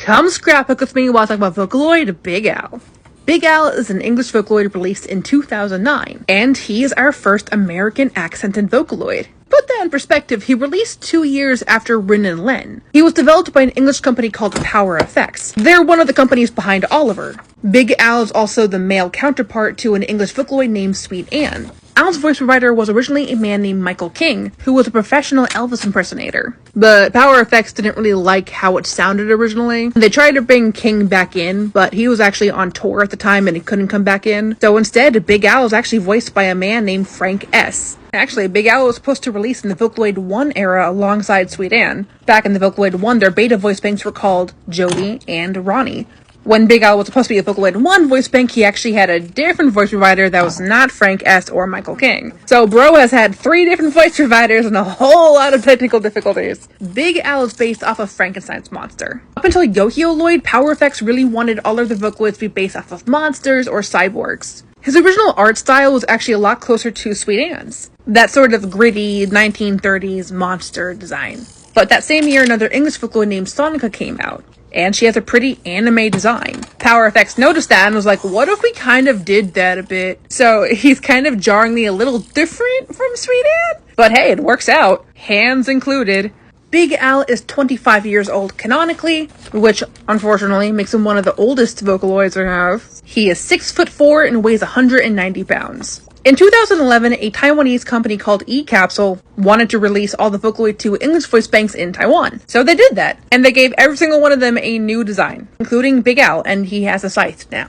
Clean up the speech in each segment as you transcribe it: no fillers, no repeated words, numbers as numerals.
Come Scrapbook with me while I talk about Vocaloid Big Al. Big Al is an English Vocaloid released in 2009, and he is our first American accented Vocaloid. Put that in perspective, he released 2 years after Rin and Len. He was developed by an English company called Power Effects. They're one of the companies behind Oliver. Big Al is also the male counterpart to an English Vocaloid named Sweet Anne. Al's voice provider was originally a man named Michael King, who was a professional Elvis impersonator. But Power Effects didn't really like how it sounded originally. They tried to bring King back in, but he was actually on tour at the time and he couldn't come back in. So instead, Big Al was actually voiced by a man named Frank S. Actually, Big Al was supposed to release in the Vocaloid 1 era alongside Sweet Anne. Back in the Vocaloid 1, their beta voice banks were called Jody and Ronnie. When Big Al was supposed to be a Vocaloid 1 voice bank, he actually had a different voice provider that was not Frank S. or Michael King. So Bro has had 3 different voice providers and a whole lot of technical difficulties. Big Al is based off of Frankenstein's monster. Up until Yo-Yo Lloyd, Power Effects really wanted all of the Vocaloids to be based off of monsters or cyborgs. His original art style was actually a lot closer to Sweet Anne's. That sort of gritty 1930s monster design. But that same year, another English Vocaloid named Sonica came out. And she has a pretty anime design. Power Effects noticed that and was like, what if we kind of did that a bit? So he's kind of jarringly a little different from Sweet Anne. But hey, it works out. Hands included. Big Al is 25 years old canonically, which unfortunately makes him one of the oldest Vocaloids we have. He is 6'4" and weighs 190 pounds. In 2011, a Taiwanese company called E-Capsule wanted to release all the Vocaloid 2 English voice banks in Taiwan. So they did that, and they gave every single one of them a new design, including Big Al, and he has a scythe now.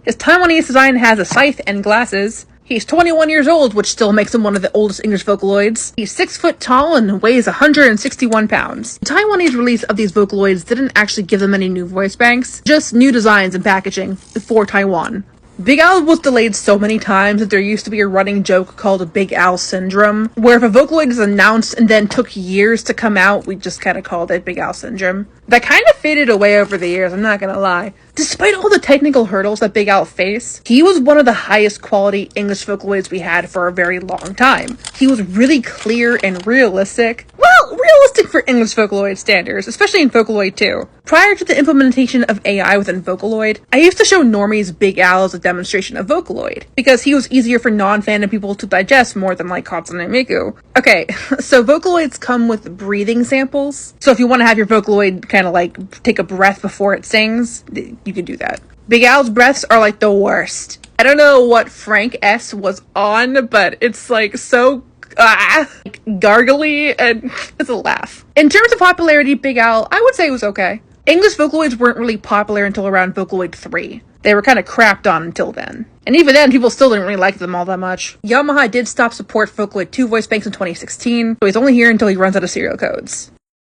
His Taiwanese design has a scythe and glasses. He's 21 years old, which still makes him one of the oldest English Vocaloids. He's 6 foot tall and weighs 161 pounds. The Taiwanese release of these Vocaloids didn't actually give them any new voice banks, just new designs and packaging for Taiwan. Big Al was delayed so many times that there used to be a running joke called Big Al Syndrome, where if a Vocaloid is announced and then took years to come out, we just kind of called it Big Al Syndrome. That kind of faded away over the years, I'm not gonna lie. Despite all the technical hurdles that Big Al faced, he was one of the highest quality English Vocaloids we had for a very long time. He was really clear and realistic. Well, realistic for English Vocaloid standards, especially in Vocaloid 2. Prior to the implementation of AI within Vocaloid, I used to show normies Big Al as a demonstration of Vocaloid, because he was easier for non-fandom people to digest more than like Hatsune Miku. Okay, so Vocaloids come with breathing samples, so if you want to have your Vocaloid kind of like take a breath before it sings, you can do that. Big Al's breaths are like the worst. I don't know what Frank S was on, but it's like so gargly and it's a laugh. In terms of popularity, Big Al, I would say it was okay. English Vocaloids weren't really popular until around Vocaloid 3. They were kind of crapped on until then. And even then, people still didn't really like them all that much. Yamaha did stop support Vocaloid 2 voice banks in 2016, so he's only here until he runs out of serial codes.